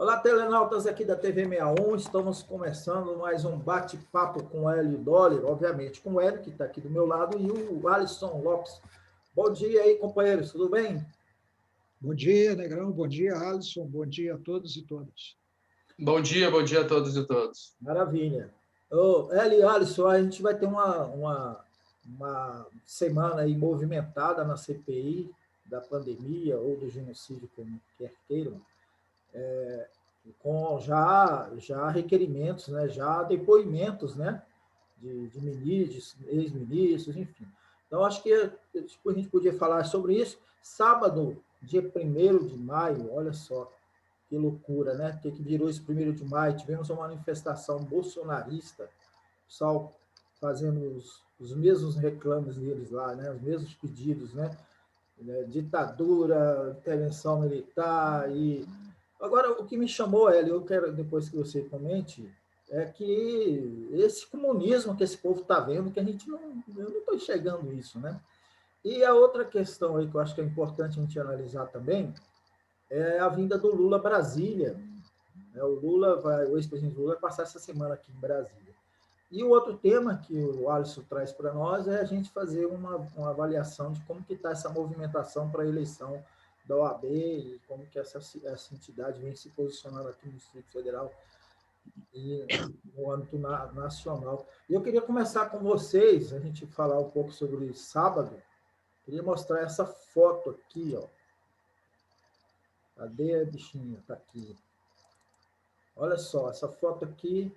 Olá, telenautas aqui da TV 61, estamos começando mais um bate-papo com o Hélio Doller, obviamente com o Hélio, que está aqui do meu lado, e o Alisson Lopes. Bom dia aí, companheiros, tudo bem? Bom dia, Negrão, bom dia, Alisson, bom dia a todos e todas. Bom dia a todos e todos. Maravilha. Hélio e Alisson, a gente vai ter uma semana aí movimentada na CPI da pandemia ou do genocídio, como quer queiram, com já requerimentos, né, já depoimentos, né, de ministros, ex-ministros, enfim. Então, acho que a gente podia falar sobre isso. Sábado, dia 1º de maio, olha só que loucura, né? O que virou esse 1º de maio? Tivemos uma manifestação bolsonarista, o pessoal fazendo os mesmos reclames deles lá, né? Os mesmos pedidos, né? Ditadura, intervenção militar e... Agora, o que me chamou, Hélio, eu quero depois que você comente, é que esse comunismo que esse povo está vendo, que a gente eu não estou enxergando isso, né? E a outra questão aí que eu acho que é importante a gente analisar também é a vinda do Lula a Brasília. O ex-presidente Lula vai passar essa semana aqui em Brasília. E o outro tema que o Alisson traz para nós é a gente fazer uma avaliação de como que está essa movimentação para a eleição da OAB e como que essa entidade vem se posicionando aqui no Distrito Federal e no âmbito nacional. E eu queria começar com vocês, a gente falar um pouco sobre sábado. Queria mostrar essa foto aqui, ó. Cadê a bichinha? Está aqui. Olha só, essa foto aqui,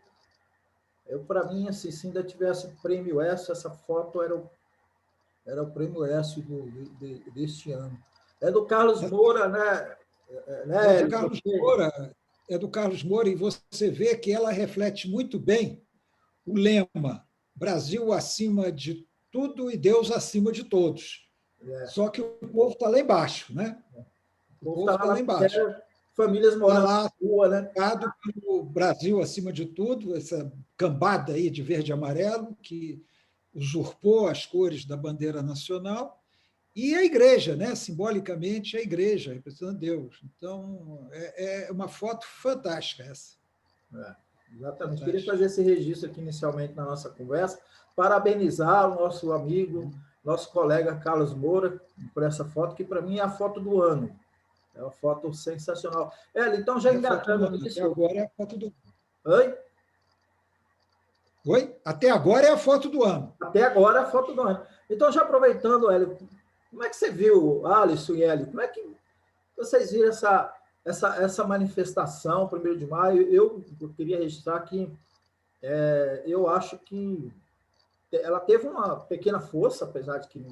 para mim, assim, se ainda tivesse o prêmio ESSO, essa foto era o prêmio ESSO deste ano. É do Carlos Moura, né? É do Carlos Moura, e você vê que ela reflete muito bem o lema Brasil acima de tudo e Deus acima de todos. Só que o povo está lá embaixo, né? O povo está lá embaixo. Famílias morando na rua, né? Pelo Brasil acima de tudo, essa cambada aí de verde e amarelo que usurpou as cores da bandeira nacional, e a igreja, né? Simbolicamente, a igreja, representando Deus. Então, é uma foto fantástica essa. Exatamente. Fantástica. Queria fazer esse registro aqui inicialmente na nossa conversa, parabenizar o nosso amigo, nosso colega Carlos Moura, por essa foto, que para mim é a foto do ano. É uma foto sensacional. Então, já engatando isso... Até agora é a foto do ano. Oi? Oi? Até agora é a foto do ano. Até agora é a foto do ano. Então, já aproveitando, Hélio, como é que você viu, Alisson e Hélio, como é que vocês viram essa manifestação, 1º de maio? Eu queria registrar que eu acho que ela teve uma pequena força, apesar de que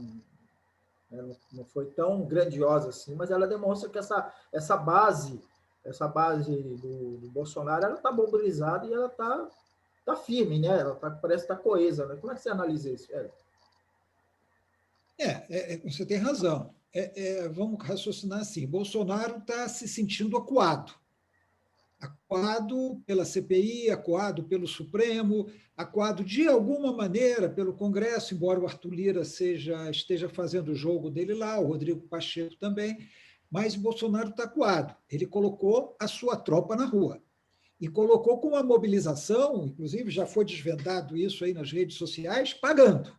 não foi tão grandiosa assim, mas ela demonstra que essa base do Bolsonaro, ela está mobilizada e ela está firme, né? Ela parece estar coesa, né? Como é que você analisa isso, Hélio? Você tem razão. Vamos raciocinar assim, Bolsonaro está se sentindo acuado. Acuado pela CPI, acuado pelo Supremo, acuado de alguma maneira pelo Congresso, embora o Arthur Lira esteja fazendo o jogo dele lá, o Rodrigo Pacheco também, mas o Bolsonaro está acuado. Ele colocou a sua tropa na rua. E colocou com uma mobilização, inclusive já foi desvendado isso aí nas redes sociais, pagando,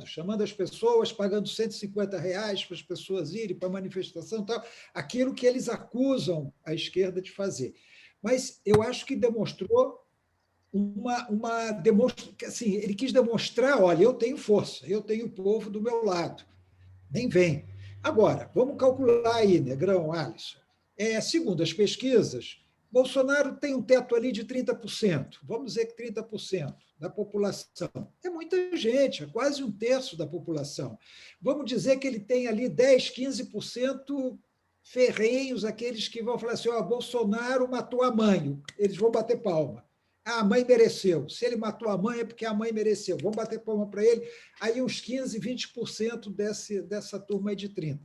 chamando as pessoas, pagando R$150 para as pessoas irem para a manifestação, tal, aquilo que eles acusam a esquerda de fazer. Mas eu acho que demonstrou assim, ele quis demonstrar, olha, eu tenho força, eu tenho o povo do meu lado, nem vem. Agora, vamos calcular aí, Negrão, Alisson. Segundo as pesquisas, Bolsonaro tem um teto ali de 30%, vamos dizer que 30% da população. É muita gente, é quase 1/3 da população. Vamos dizer que ele tem ali 10%, 15% ferrenhos, aqueles que vão falar assim, Bolsonaro matou a mãe, eles vão bater palma. A mãe mereceu. Se ele matou a mãe, é porque a mãe mereceu. Vamos bater palma para ele. Aí uns 15%, 20% dessa turma aí de 30%.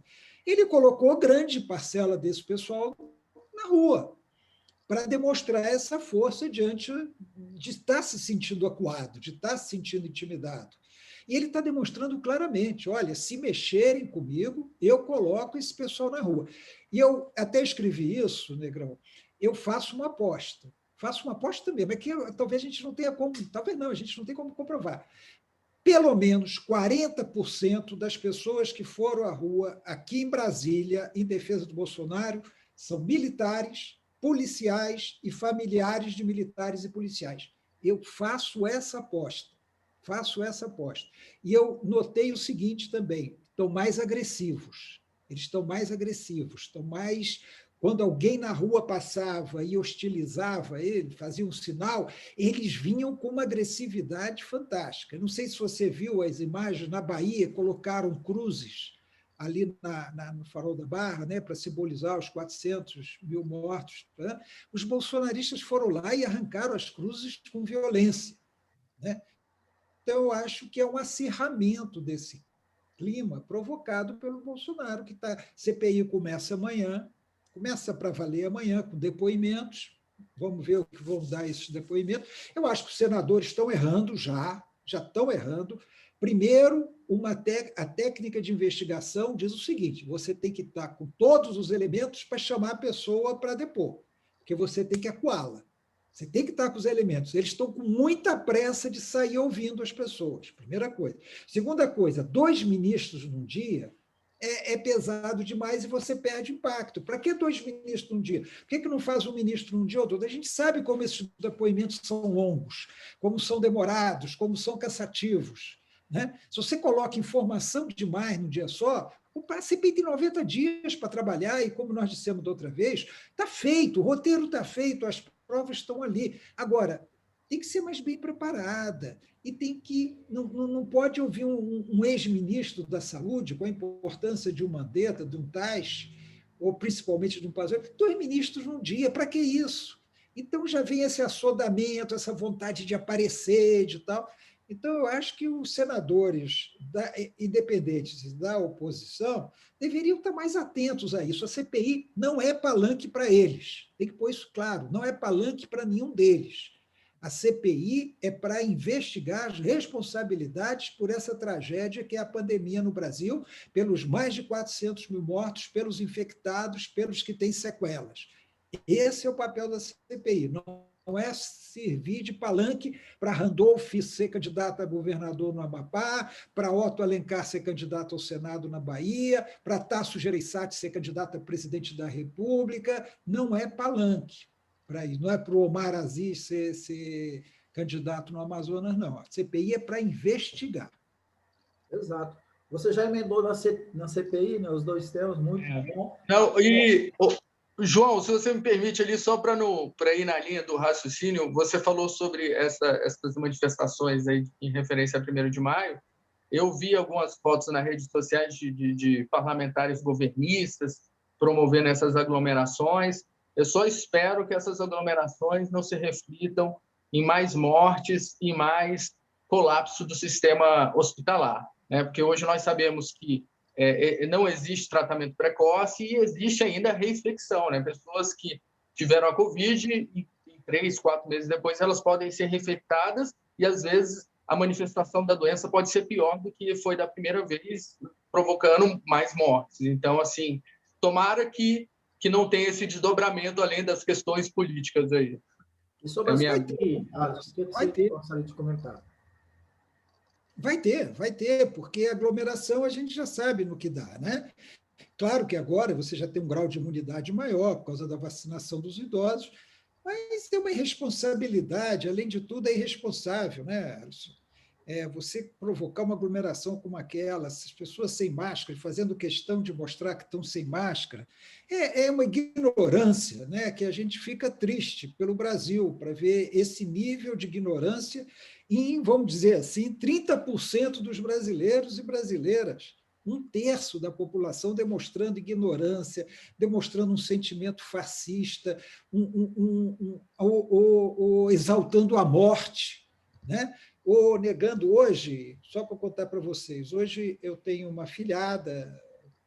Ele colocou grande parcela desse pessoal na rua, para demonstrar essa força diante de estar se sentindo acuado, de estar se sentindo intimidado. E ele está demonstrando claramente, olha, se mexerem comigo, eu coloco esse pessoal na rua. E eu até escrevi isso, Negrão, eu faço uma aposta. Faço uma aposta também, mas que talvez a gente não tenha como, talvez não, a gente não tem como comprovar. Pelo menos 40% das pessoas que foram à rua aqui em Brasília, em defesa do Bolsonaro, são militares, policiais e familiares de militares e policiais. Eu faço essa aposta. Faço essa aposta. E eu notei o seguinte também: estão mais agressivos. Eles estão mais agressivos, estão mais. Quando alguém na rua passava e hostilizava ele, fazia um sinal, eles vinham com uma agressividade fantástica. Não sei se você viu as imagens na Bahia, colocaram cruzes ali no Farol da Barra, né, para simbolizar os 400 mil mortos. Né? Os bolsonaristas foram lá e arrancaram as cruzes com violência. Né? Então, eu acho que é um acirramento desse clima provocado pelo Bolsonaro, que está. CPI começa amanhã, começa para valer amanhã, com depoimentos. Vamos ver o que vão dar esses depoimentos. Eu acho que os senadores estão errando já estão errando. Primeiro, a técnica de investigação diz o seguinte: você tem que estar com todos os elementos para chamar a pessoa para depor, porque você tem que acuá-la. Você tem que estar com os elementos. Eles estão com muita pressa de sair ouvindo as pessoas, primeira coisa. Segunda coisa, 2 ministros num dia é pesado demais e você perde impacto. Para que 2 ministros num dia? Por que não faz um ministro num dia ou outro? A gente sabe como esses depoimentos são longos, como são demorados, como são cansativos. Né? Se você coloca informação demais num dia só, a CPI tem 90 dias para trabalhar e, como nós dissemos da outra vez, está feito, o roteiro está feito, as provas estão ali. Agora, tem que ser mais bem preparada e tem que não pode ouvir um ex-ministro da Saúde com a importância de um Mandetta, de um Tais, ou principalmente de um Pazuello, 2 ministros num dia, para que isso? Então já vem esse assodamento, essa vontade de aparecer, de tal. Então, eu acho que os senadores independentes da oposição deveriam estar mais atentos a isso. A CPI não é palanque para eles, tem que pôr isso claro, não é palanque para nenhum deles. A CPI é para investigar as responsabilidades por essa tragédia que é a pandemia no Brasil, pelos mais de 400 mil mortos, pelos infectados, pelos que têm sequelas. Esse é o papel da CPI, não é servir de palanque para Randolph ser candidato a governador no Amapá, para Otto Alencar ser candidato ao Senado na Bahia, para Tasso Gereissati ser candidato a presidente da República. Não é palanque para isso, não é para o Omar Aziz ser candidato no Amazonas, não. A CPI é para investigar. Exato. Você já emendou na CPI, né, os 2 temas, muito bom. Não, e, João, se você me permite ali, só para ir na linha do raciocínio, você falou sobre essas manifestações aí em referência a 1º de maio. Eu vi algumas fotos nas redes sociais de parlamentares governistas promovendo essas aglomerações. Eu só espero que essas aglomerações não se reflitam em mais mortes e mais colapso do sistema hospitalar, né? Porque hoje nós sabemos que não existe tratamento precoce e existe ainda reinfecção, né? Pessoas que tiveram a Covid e 3, 4 meses depois elas podem ser reinfectadas e, às vezes, a manifestação da doença pode ser pior do que foi da primeira vez, provocando mais mortes. Então, assim, tomara que não tenha esse desdobramento além das questões políticas aí. E sobre a CPI, Alisson, o que você gostaria de comentar? Vai ter, porque aglomeração a gente já sabe no que dá, né? Claro que agora você já tem um grau de imunidade maior por causa da vacinação dos idosos, mas é uma irresponsabilidade, além de tudo, é irresponsável, né, Alisson? Você provocar uma aglomeração como aquela, as pessoas sem máscara, fazendo questão de mostrar que estão sem máscara, é uma ignorância, né, que a gente fica triste pelo Brasil, para ver esse nível de ignorância em, vamos dizer assim, 30% dos brasileiros e brasileiras. 1/3 da população demonstrando ignorância, demonstrando um sentimento fascista, ou exaltando a morte, né? Ou negando hoje, só para contar para vocês, hoje eu tenho uma filhada,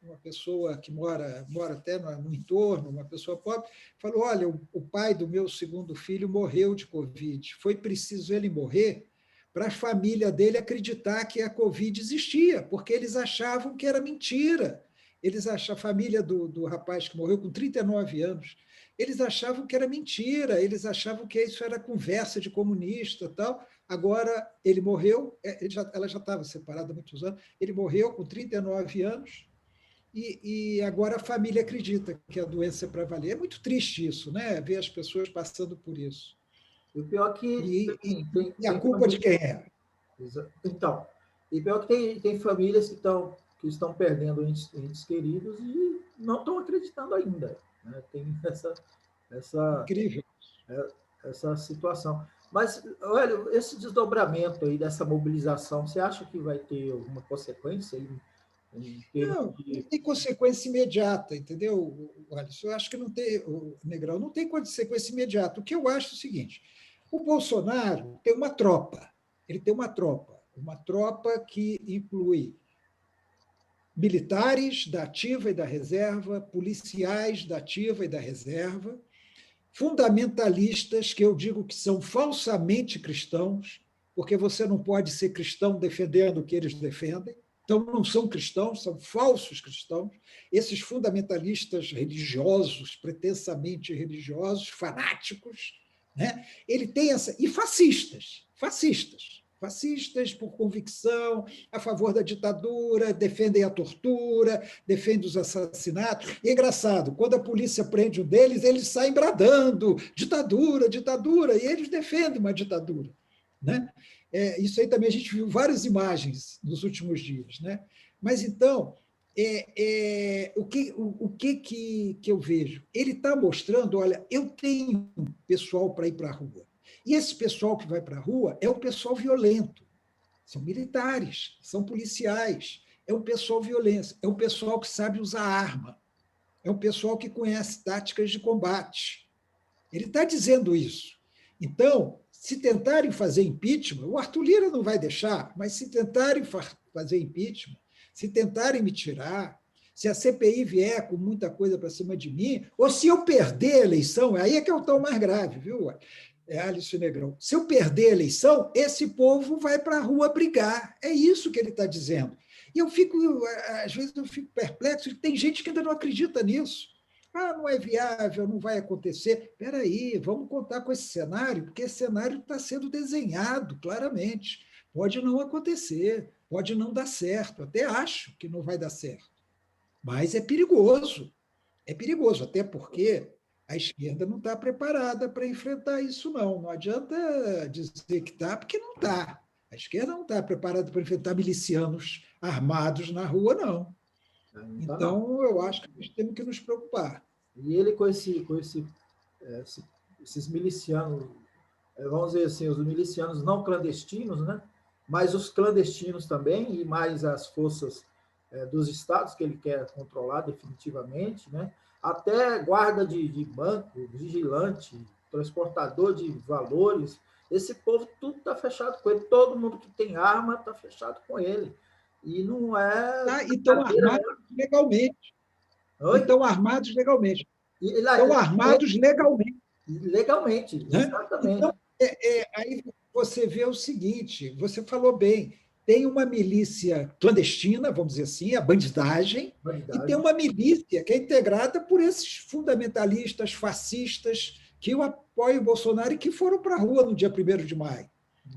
uma pessoa que mora até no entorno, uma pessoa pobre, falou, olha, o pai do meu 2º filho morreu de Covid, foi preciso ele morrer para a família dele acreditar que a Covid existia, porque eles achavam que era mentira. A família do rapaz que morreu com 39 anos, eles achavam que era mentira, eles achavam que isso era conversa de comunista tal. Agora, ele morreu, ela já estava separada há muitos anos, ele morreu com 39 anos, e agora a família acredita que a doença é para valer. É muito triste isso, né? Ver as pessoas passando por isso. E o pior que E a culpa de quem é? Então, e pior que tem famílias que estão perdendo entes queridos e não estão acreditando ainda. Né? Tem Incrível. essa situação. Mas, olha, esse desdobramento aí dessa mobilização, você acha que vai ter alguma consequência aí? Não tem consequência imediata, entendeu, Alisson? Eu acho que não tem, Negrão, não tem consequência imediata. O que eu acho é o seguinte: o Bolsonaro tem uma tropa, ele tem uma tropa que inclui militares da ativa e da reserva, policiais da ativa e da reserva, fundamentalistas, que eu digo que são falsamente cristãos, porque você não pode ser cristão defendendo o que eles defendem. Então, não são cristãos, são falsos cristãos. Esses fundamentalistas religiosos, pretensamente religiosos, fanáticos, né? Ele tem essa. E fascistas por convicção, a favor da ditadura, defendem a tortura, defendem os assassinatos. E é engraçado, quando a polícia prende um deles, eles saem bradando: ditadura, ditadura, e eles defendem uma ditadura, né? Isso aí também a gente viu várias imagens nos últimos dias, né? Mas então, o que eu vejo? Ele está mostrando: olha, eu tenho pessoal para ir para a rua. E esse pessoal que vai para a rua é um pessoal violento. São militares, são policiais, é um pessoal violento, é um pessoal que sabe usar arma, é um pessoal que conhece táticas de combate. Ele está dizendo isso. Então, se tentarem fazer impeachment, o Arthur Lira não vai deixar, mas se tentarem fazer impeachment, se tentarem me tirar, se a CPI vier com muita coisa para cima de mim, ou se eu perder a eleição, aí é que é o tom mais grave, viu, Alisson Negrão? Se eu perder a eleição, esse povo vai para a rua brigar. É isso que ele está dizendo. E às vezes eu fico perplexo, tem gente que ainda não acredita nisso. Não é viável, não vai acontecer. Espera aí, vamos contar com esse cenário, porque esse cenário está sendo desenhado claramente. Pode não acontecer, pode não dar certo, até acho que não vai dar certo. Mas é perigoso, até porque a esquerda não está preparada para enfrentar isso, não. Não adianta dizer que está, porque não está. A esquerda não está preparada para enfrentar milicianos armados na rua, não. Então, eu acho que nós temos que nos preocupar. E ele, com esses milicianos, vamos dizer assim, os milicianos não clandestinos, né? Mas os clandestinos também, e mais as forças dos estados que ele quer controlar definitivamente, né? Até guarda de banco, vigilante, transportador de valores, esse povo tudo está fechado com ele, todo mundo que tem arma está fechado com ele. E não é... Estão armados legalmente. Oi? Estão armados legalmente. Estão armados legalmente. Legalmente, exatamente. Então, aí você vê o seguinte, você falou bem, tem uma milícia clandestina, vamos dizer assim, a bandidagem, e tem uma milícia que é integrada por esses fundamentalistas, fascistas, que apoiam o Bolsonaro e que foram para a rua no dia 1º de maio.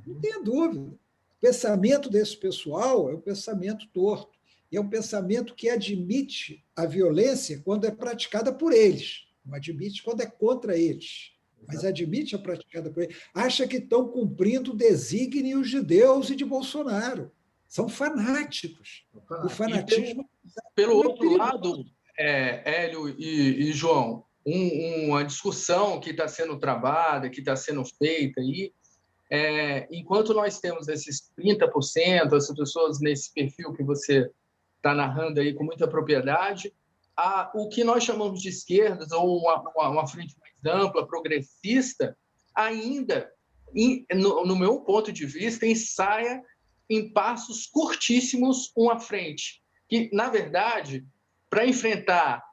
Não tenha dúvida. O pensamento desse pessoal é um pensamento torto, e é um pensamento que admite a violência quando é praticada por eles, não admite quando é contra eles, mas admite a praticada por eles. Acha que estão cumprindo desígnios de Deus e de Bolsonaro. São fanáticos. O fanatismo... Pelo outro lado, Hélio e João, uma discussão que está sendo travada, que está sendo feita aí, enquanto nós temos esses 30%, essas pessoas nesse perfil que você está narrando aí com muita propriedade, o que nós chamamos de esquerdas, ou uma frente mais ampla, progressista, ainda, no meu ponto de vista, ensaia em passos curtíssimos uma frente, que, na verdade, para enfrentar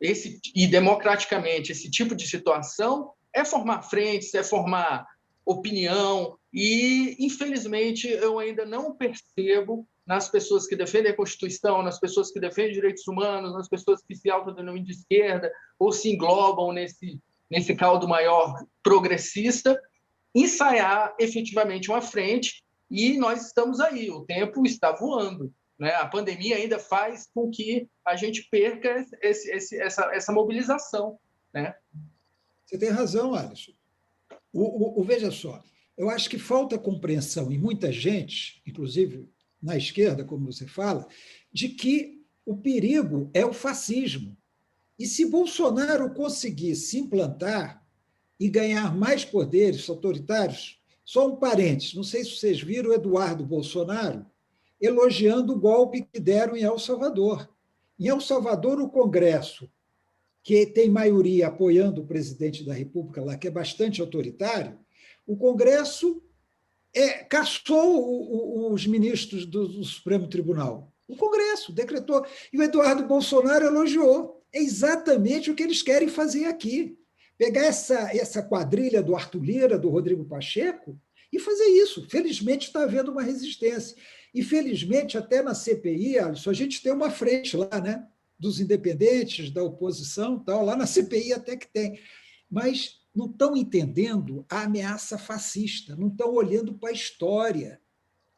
e democraticamente esse tipo de situação, é formar frentes, é formar opinião, e, infelizmente, eu ainda não percebo nas pessoas que defendem a Constituição, nas pessoas que defendem direitos humanos, nas pessoas que se autodenominam de esquerda ou se englobam nesse caldo maior progressista, ensaiar efetivamente uma frente, e nós estamos aí, o tempo está voando, né? A pandemia ainda faz com que a gente perca essa mobilização, né? Você tem razão, Alisson. Veja só, eu acho que falta compreensão em muita gente, inclusive na esquerda, como você fala, de que o perigo é o fascismo. E se Bolsonaro conseguir se implantar e ganhar mais poderes autoritários, só um parênteses, não sei se vocês viram o Eduardo Bolsonaro elogiando o golpe que deram em El Salvador. Em El Salvador, o Congresso, que tem maioria apoiando o presidente da República lá, que é bastante autoritário, o Congresso cassou os ministros do Supremo Tribunal. O Congresso decretou. E o Eduardo Bolsonaro elogiou. É exatamente o que eles querem fazer aqui. Pegar essa quadrilha do Arthur Lira, do Rodrigo Pacheco, e fazer isso. Felizmente está havendo uma resistência. E, felizmente, até na CPI, Alisson, a gente tem uma frente lá, né? Dos independentes, da oposição, tal. Lá na CPI até que tem. Mas não estão entendendo a ameaça fascista, não estão olhando para a história.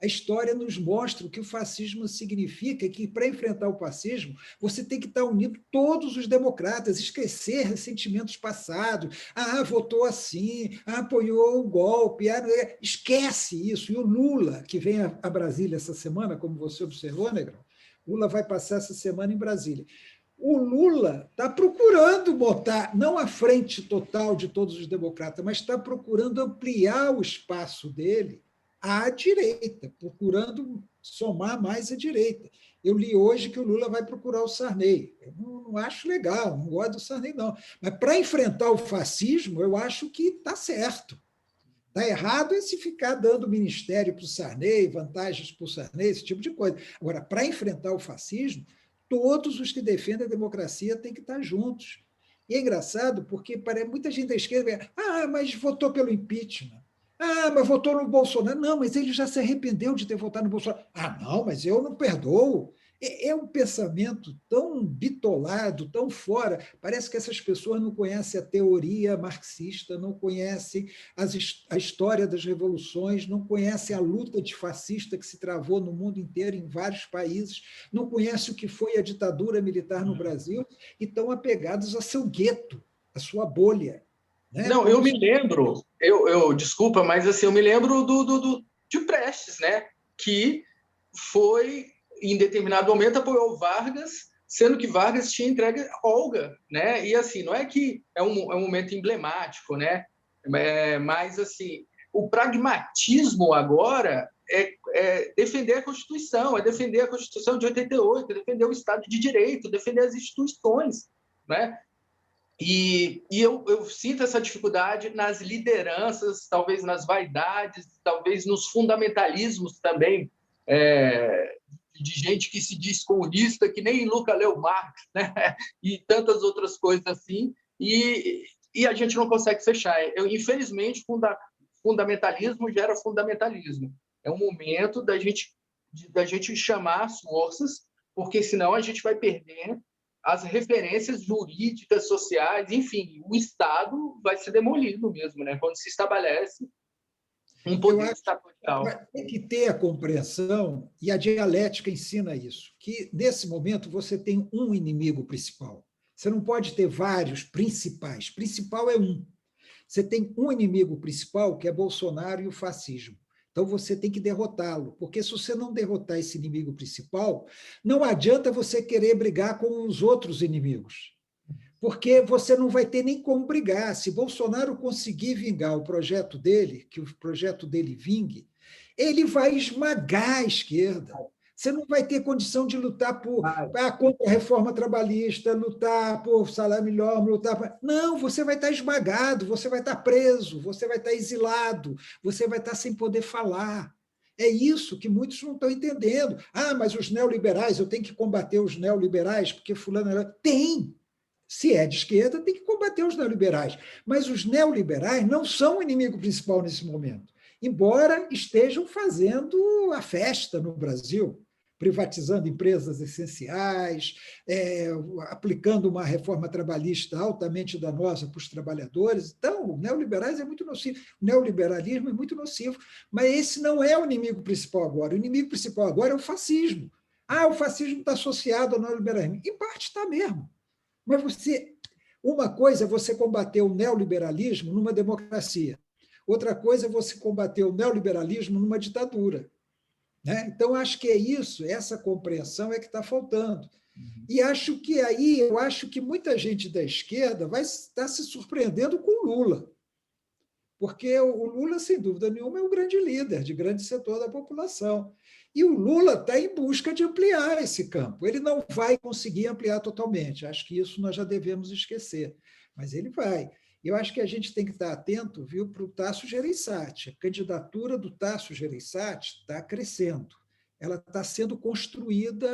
A história nos mostra o que o fascismo significa, que para enfrentar o fascismo você tem que estar unindo todos os democratas, esquecer ressentimentos passados. Votou assim, apoiou o golpe, esquece isso. E o Lula, que vem a Brasília essa semana, como você observou, Negrão, Lula vai passar essa semana em Brasília. O Lula está procurando botar, não a frente total de todos os democratas, mas está procurando ampliar o espaço dele à direita, procurando somar mais à direita. Eu li hoje que o Lula vai procurar o Sarney. Eu não acho legal, não gosto do Sarney, não. Mas para enfrentar o fascismo, eu acho que está certo. Está errado é se ficar dando ministério para o Sarney, vantagens para o Sarney, esse tipo de coisa. Agora, para enfrentar o fascismo, todos os que defendem a democracia têm que estar juntos. E é engraçado porque muita gente da esquerda mas votou pelo impeachment. Mas votou no Bolsonaro. Não, mas ele já se arrependeu de ter votado no Bolsonaro. Não, mas eu não perdoo. É um pensamento tão bitolado, tão fora. Parece que essas pessoas não conhecem a teoria marxista, não conhecem a história das revoluções, não conhecem a luta antifascista que se travou no mundo inteiro, em vários países, não conhecem o que foi a ditadura militar no Brasil e estão apegados a seu gueto, a sua bolha. Né? Não, eu me lembro, desculpa, mas assim, eu me lembro de Prestes, né? Que foi, em determinado momento, apoiou Vargas, sendo que Vargas tinha entregue Olga, né? E assim, não é que é um momento emblemático, né? Mas assim, o pragmatismo agora é defender a Constituição, é defender a Constituição de 88, é defender o Estado de Direito, defender as instituições, né? E eu sinto essa dificuldade nas lideranças, talvez nas vaidades, talvez nos fundamentalismos também, de gente que se diz comunista, que nem nunca leu Marx, né? E tantas outras coisas assim, e a gente não consegue fechar. Infelizmente, fundamentalismo gera fundamentalismo. É um momento da gente chamar as forças, porque senão a gente vai perder as referências jurídicas, sociais, enfim, o Estado vai ser demolido mesmo, né? Quando se estabelece um poder estatal. Tem que ter a compreensão, e a dialética ensina isso, que nesse momento você tem um inimigo principal. Você não pode ter vários principais. Principal é um. Você tem um inimigo principal, que é Bolsonaro e o fascismo. Então, você tem que derrotá-lo, porque se você não derrotar esse inimigo principal, não adianta você querer brigar com os outros inimigos, porque você não vai ter nem como brigar. Se Bolsonaro conseguir vingar o projeto dele, que o projeto dele vingue, ele vai esmagar a esquerda. Você não vai ter condição de lutar contra a reforma trabalhista, lutar por salário melhor, Não, você vai estar esmagado, você vai estar preso, você vai estar exilado, você vai estar sem poder falar. É isso que muitos não estão entendendo. Mas os neoliberais, eu tenho que combater os neoliberais, porque fulano... Tem! Se é de esquerda, tem que combater os neoliberais. Mas os neoliberais não são o inimigo principal nesse momento, embora estejam fazendo a festa no Brasil, privatizando empresas essenciais, aplicando uma reforma trabalhista altamente danosa para os trabalhadores. Então, o neoliberais é muito nocivo, o neoliberalismo é muito nocivo, mas esse não é o inimigo principal agora. O inimigo principal agora é o fascismo. O fascismo está associado ao neoliberalismo. Em parte está mesmo. Mas uma coisa é você combater o neoliberalismo numa democracia. Outra coisa é você combater o neoliberalismo numa ditadura. Né? Então, acho que é isso, essa compreensão é que está faltando. E acho que muita gente da esquerda vai estar se surpreendendo com o Lula, porque o Lula, sem dúvida nenhuma, é um grande líder de grande setor da população. E o Lula está em busca de ampliar esse campo. Ele não vai conseguir ampliar totalmente, acho que isso nós já devemos esquecer, mas ele vai. Eu acho que a gente tem que estar atento, viu, para o Tasso Gereissati. A candidatura do Tasso Gereissati está crescendo. Ela está sendo construída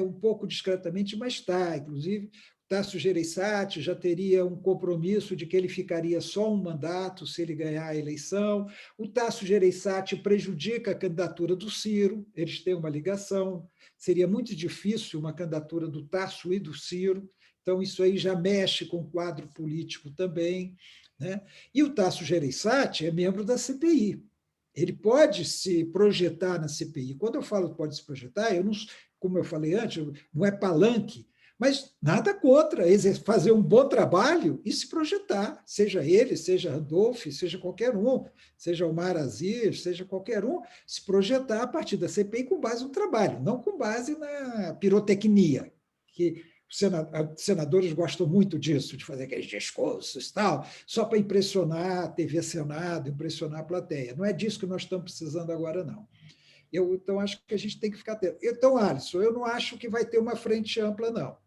um pouco discretamente, mas está. Inclusive, o Tasso Gereissati já teria um compromisso de que ele ficaria só um mandato se ele ganhar a eleição. O Tasso Gereissati prejudica a candidatura do Ciro, eles têm uma ligação. Seria muito difícil uma candidatura do Tasso e do Ciro. Então, isso aí já mexe com o quadro político também. Né? E o Tasso Gereissati é membro da CPI. Ele pode se projetar na CPI. Quando eu falo pode se projetar, eu não, como eu falei antes, não é palanque, mas nada contra fazer um bom trabalho e se projetar, seja ele, seja Randolph, seja qualquer um, seja Omar Aziz, seja qualquer um, se projetar a partir da CPI com base no trabalho, não com base na pirotecnia, que os senadores gostam muito disso, de fazer aqueles discursos e tal, só para impressionar a TV Senado, impressionar a plateia. Não é disso que nós estamos precisando agora, não. Então, acho que a gente tem que ficar atento. Então, Alisson, eu não acho que vai ter uma frente ampla, não.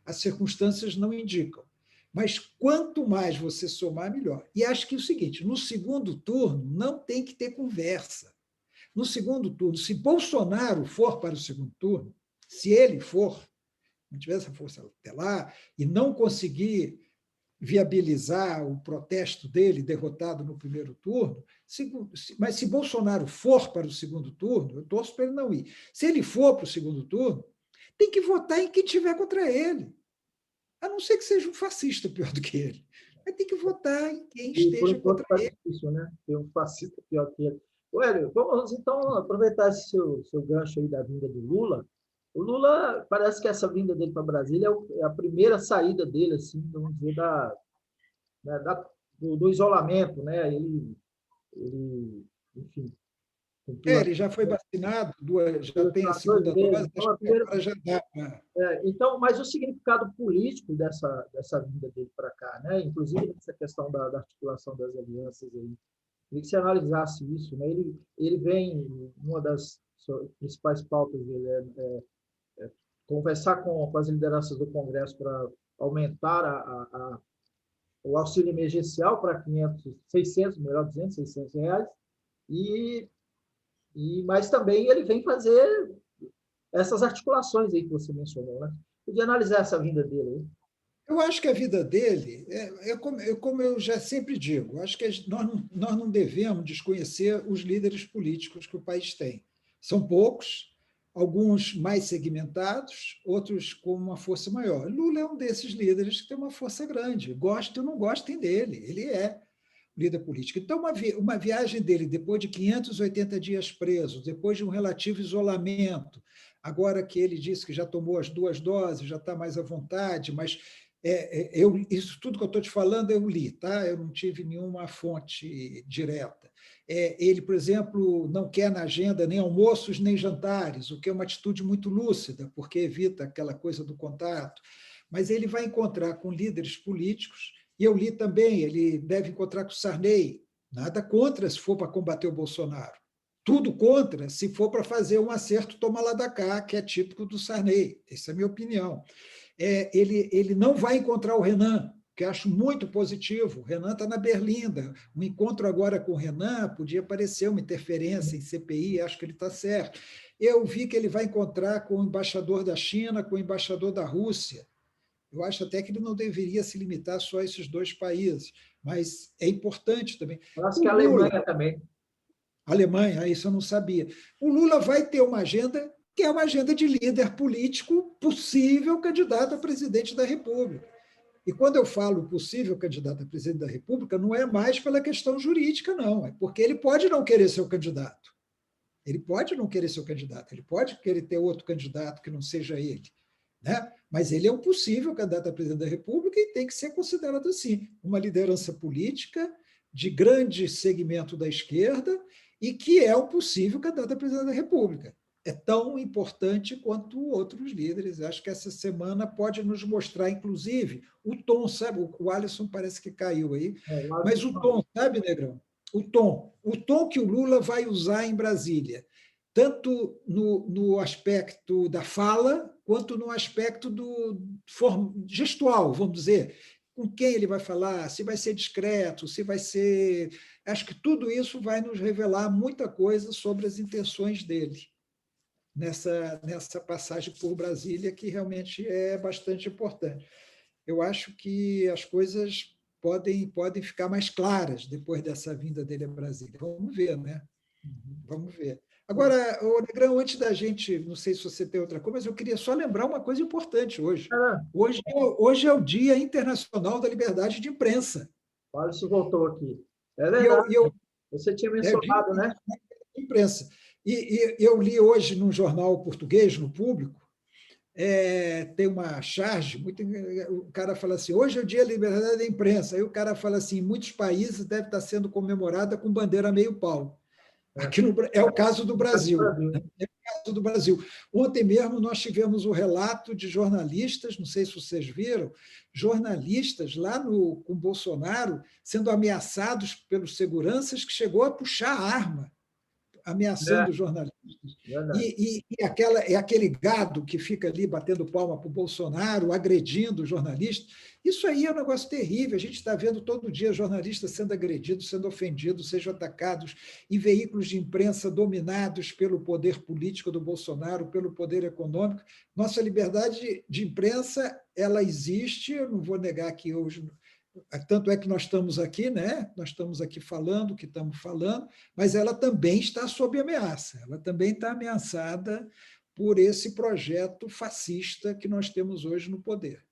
As circunstâncias não indicam. Mas quanto mais você somar, melhor. E acho que é o seguinte, no segundo turno não tem que ter conversa. No segundo turno, se Bolsonaro for para o segundo turno, se ele for, não tiver essa força até lá, e não conseguir viabilizar o protesto dele, derrotado no primeiro turno, mas se Bolsonaro for para o segundo turno, eu torço para ele não ir. Se ele for para o segundo turno, tem que votar em quem tiver contra ele, a não ser que seja um fascista pior do que ele. Mas tem que votar em quem esteja contra ele. Difícil, né? Ter um fascista pior que ele. Hélio, vamos então aproveitar esse seu gancho aí da vinda do Lula. O Lula, parece que essa vinda dele para Brasília é a primeira saída dele, assim, vamos dizer, do isolamento, né? Ele enfim... Ele já foi vacinado, já tem a segunda dose, então, agora já dá. Então, mas o significado político dessa vinda dele para cá, né? Inclusive essa questão da articulação das alianças, aí, queria que você analisasse isso. Né? Ele vem, uma das principais pautas dele conversar com as lideranças do Congresso para aumentar o auxílio emergencial para 600, melhor dizendo, 600 reais, mas também ele vem fazer essas articulações aí que você mencionou. Né? Podia analisar essa vinda dele aí. Eu acho que a vida dele, como eu já sempre digo, acho que nós não devemos desconhecer os líderes políticos que o país tem. São poucos, alguns mais segmentados, outros com uma força maior. Lula é um desses líderes que tem uma força grande. Gostem ou não gostem dele, ele é líder político. Então, uma viagem dele, depois de 580 dias preso, depois de um relativo isolamento, agora que ele disse que já tomou as 2 doses, já está mais à vontade, mas isso tudo que eu estou te falando eu li, tá? Eu não tive nenhuma fonte direta. Ele, por exemplo, não quer na agenda nem almoços nem jantares, o que é uma atitude muito lúcida, porque evita aquela coisa do contato. Mas ele vai encontrar com líderes políticos, e eu li também, ele deve encontrar com o Sarney, nada contra se for para combater o Bolsonaro, tudo contra se for para fazer um acerto toma lá da cá, que é típico do Sarney, essa é a minha opinião. Ele não vai encontrar o Renan, que acho muito positivo. O Renan está na Berlinda. Um encontro agora com o Renan podia parecer uma interferência em CPI, acho que ele está certo. Eu vi que ele vai encontrar com o embaixador da China, com o embaixador da Rússia. Eu acho até que ele não deveria se limitar só a esses 2 países, mas é importante também. Eu acho O que a Lula, Alemanha também. Alemanha, isso eu não sabia. O Lula vai ter uma agenda que é uma agenda de líder político possível candidato a presidente da República. E quando eu falo possível candidato a presidente da República, não é mais pela questão jurídica, não. É porque ele pode não querer ser o candidato. Ele pode não querer ser o candidato. Ele pode querer ter outro candidato que não seja ele. Né? Mas ele é um possível candidato a presidente da República e tem que ser considerado assim, uma liderança política de grande segmento da esquerda e que é um possível candidato a presidente da República. É tão importante quanto outros líderes. Acho que essa semana pode nos mostrar, inclusive, o tom, sabe? O Alisson parece que caiu aí, mas o tom, sabe, Negrão? O tom que o Lula vai usar em Brasília, tanto no aspecto da fala, quanto no aspecto gestual, vamos dizer. Com quem ele vai falar, se vai ser discreto, se vai ser... Acho que tudo isso vai nos revelar muita coisa sobre as intenções dele nessa passagem por Brasília, que realmente é bastante importante. Eu acho que as coisas podem ficar mais claras depois dessa vinda dele a Brasília. Vamos ver, né? Vamos ver. Agora, Negrão, antes da gente, não sei se você tem outra coisa, mas eu queria só lembrar uma coisa importante hoje. Hoje é o Dia Internacional da Liberdade de Imprensa. Olha, isso voltou aqui. É verdade. Você tinha mencionado, né? Imprensa. E eu li hoje num jornal português, no Público, tem uma charge, o cara fala assim, hoje é o Dia da Liberdade da Imprensa, aí o cara fala assim, em muitos países deve estar sendo comemorada com bandeira meio pau. Aqui é o caso do Brasil. É o caso do Brasil. Ontem mesmo nós tivemos o relato de jornalistas, não sei se vocês viram, jornalistas lá com Bolsonaro sendo ameaçados pelos seguranças que chegou a puxar a arma, ameaçando os jornalistas. E aquele gado que fica ali batendo palma para o Bolsonaro, agredindo os jornalistas. Isso aí é um negócio terrível. A gente está vendo todo dia jornalistas sendo agredidos, sendo ofendidos, sejam atacados, e veículos de imprensa dominados pelo poder político do Bolsonaro, pelo poder econômico. Nossa liberdade de imprensa, ela existe, eu não vou negar que hoje... Tanto é que nós estamos aqui, né? Nós estamos aqui falando o que estamos falando, mas ela também está sob ameaça. Ela também está ameaçada por esse projeto fascista que nós temos hoje no poder.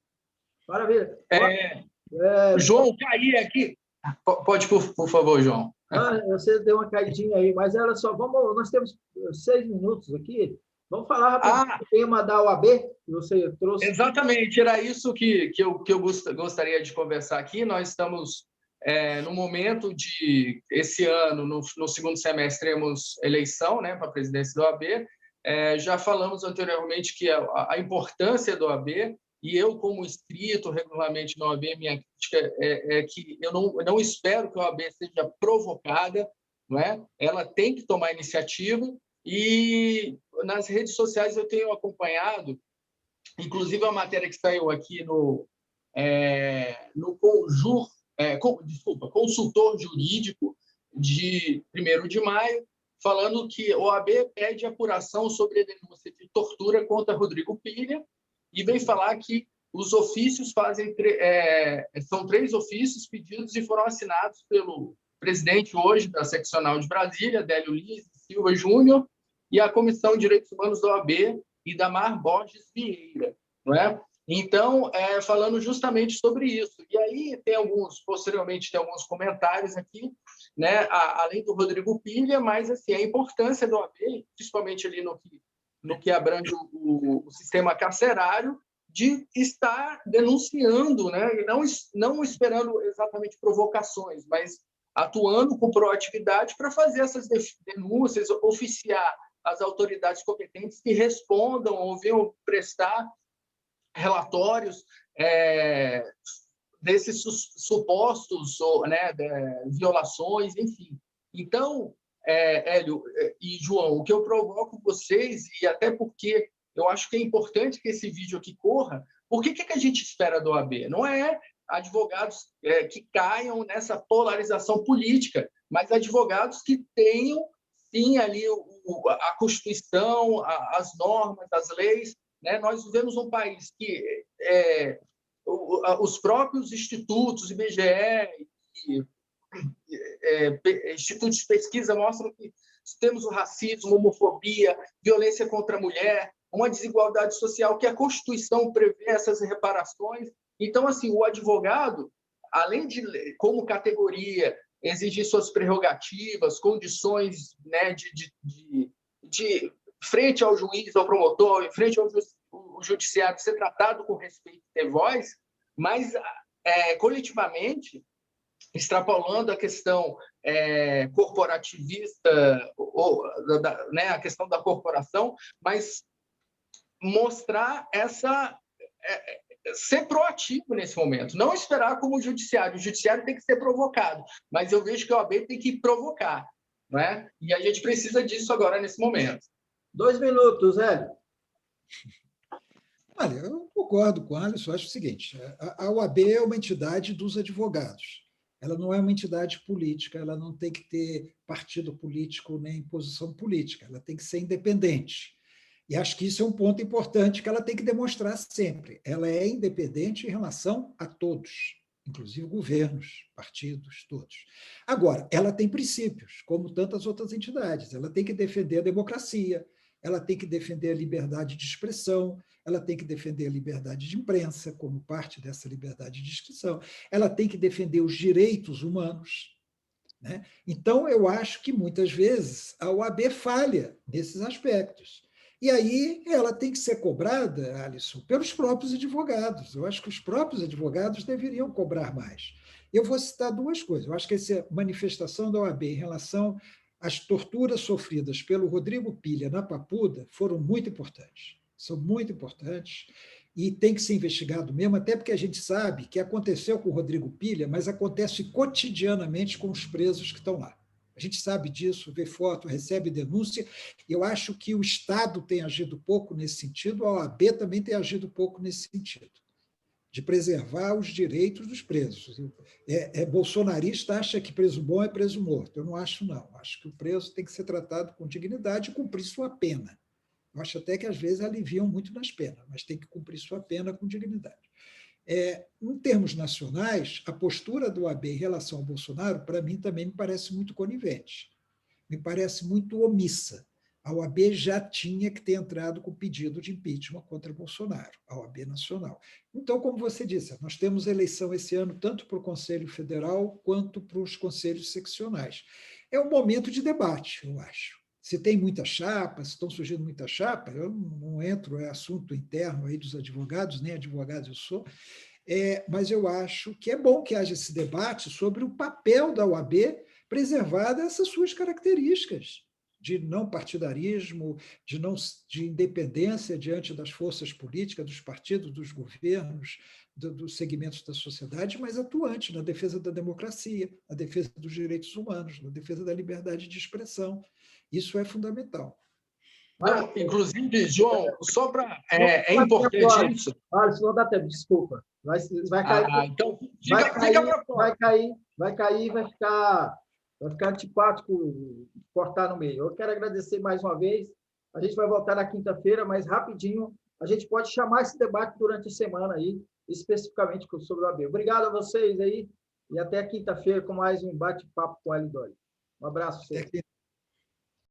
Maravilha. João, caí aqui. Pode, por favor, João. Você deu uma caidinha aí, mas olha só, nós temos 6 minutos aqui. Vamos falar rapidinho do tema da OAB que você trouxe. Exatamente, era isso que eu gostaria de conversar aqui. Nós estamos no momento de, esse ano, no segundo semestre, temos eleição, né, para a presidência da OAB. Já falamos anteriormente que a importância da OAB, e eu, como inscrito regularmente na OAB, minha crítica é que eu não espero que a OAB seja provocada, não é? Ela tem que tomar iniciativa. E nas redes sociais eu tenho acompanhado, inclusive a matéria que saiu aqui no consultor jurídico de 1º de maio, falando que a OAB pede apuração sobre a denúncia de tortura contra Rodrigo Pilha e vem falar que os ofícios são 3 ofícios pedidos e foram assinados pelo presidente hoje da seccional de Brasília, Délio Lins Silva Júnior, e a Comissão de Direitos Humanos da OAB, Idamar Borges Vieira. Não é? Então, falando justamente sobre isso. E aí, posteriormente, tem alguns comentários aqui, né, além do Rodrigo Pilha, mas assim, a importância da OAB, principalmente ali no que abrange o sistema carcerário, de estar denunciando, né, não esperando exatamente provocações, mas atuando com proatividade para fazer essas denúncias, oficiar as autoridades competentes que respondam ou venham prestar relatórios desses supostos, né, violações, enfim. Então, Hélio e João, o que eu provoco vocês, e até porque eu acho que é importante que esse vídeo aqui corra, porque o que a gente espera da OAB? Não é advogados que caiam nessa polarização política, mas advogados que tenham, sim, ali a Constituição, as normas, as leis. Né? Nós vivemos um país que os próprios institutos, IBGE e institutos de pesquisa mostram que temos o racismo, homofobia, violência contra a mulher, uma desigualdade social, que a Constituição prevê essas reparações. Então, assim, o advogado, além de, como categoria, exigir suas prerrogativas, condições, né, de frente ao juiz, ao promotor, em frente ao judiciário, ser tratado com respeito e ter voz, mas coletivamente, extrapolando a questão corporativista, né, a questão da corporação, mas mostrar ser proativo nesse momento, não esperar como o judiciário tem que ser provocado, mas eu vejo que a OAB tem que provocar, né? E a gente precisa disso agora, nesse momento. 2 minutos, Hélio. Olha, eu concordo com o Alisson, eu acho o seguinte, a OAB é uma entidade dos advogados, ela não é uma entidade política, ela não tem que ter partido político nem posição política, ela tem que ser independente. E acho que isso é um ponto importante que ela tem que demonstrar sempre. Ela é independente em relação a todos, inclusive governos, partidos, todos. Agora, ela tem princípios, como tantas outras entidades. Ela tem que defender a democracia, ela tem que defender a liberdade de expressão, ela tem que defender a liberdade de imprensa, como parte dessa liberdade de expressão, ela tem que defender os direitos humanos, né? Então, eu acho que, muitas vezes, a OAB falha nesses aspectos. E aí ela tem que ser cobrada, Alisson, pelos próprios advogados. Eu acho que os próprios advogados deveriam cobrar mais. Eu vou citar 2 coisas. Eu acho que essa manifestação da OAB em relação às torturas sofridas pelo Rodrigo Pilha na Papuda foram muito importantes. São muito importantes e tem que ser investigado mesmo, até porque a gente sabe que aconteceu com o Rodrigo Pilha, mas acontece cotidianamente com os presos que estão lá. A gente sabe disso, vê foto, recebe denúncia. Eu acho que o Estado tem agido pouco nesse sentido, a OAB também tem agido pouco nesse sentido, de preservar os direitos dos presos. Bolsonarista acha que preso bom é preso morto. Eu não acho, não. Acho que o preso tem que ser tratado com dignidade e cumprir sua pena. Eu acho até que, às vezes, aliviam muito nas penas, mas tem que cumprir sua pena com dignidade. Em termos nacionais, a postura do OAB em relação ao Bolsonaro, para mim, também me parece muito conivente, me parece muito omissa. A OAB já tinha que ter entrado com pedido de impeachment contra Bolsonaro, a OAB Nacional. Então, como você disse, nós temos eleição esse ano tanto para o Conselho Federal quanto para os conselhos seccionais. É um momento de debate, eu acho. Se tem muita chapa, se estão surgindo muita chapa, eu não entro, é assunto interno aí dos advogados, nem advogado eu sou, mas eu acho que é bom que haja esse debate sobre o papel da OAB preservar essas suas características de não partidarismo, de independência diante das forças políticas, dos partidos, dos governos, dos segmentos da sociedade, mas atuante na defesa da democracia, na defesa dos direitos humanos, na defesa da liberdade de expressão. Isso é fundamental. Não, inclusive, João, só para... É importante isso. Olha, se não dá tempo, desculpa. Vai cair. Então, vai cair, vai ficar antipático cortar no meio. Eu quero agradecer mais uma vez. A gente vai voltar na quinta-feira, mas rapidinho, a gente pode chamar esse debate durante a semana aí, especificamente sobre o OAB. Obrigado a vocês aí e até quinta-feira com mais um bate-papo com o Hélio Dório. Um abraço. Até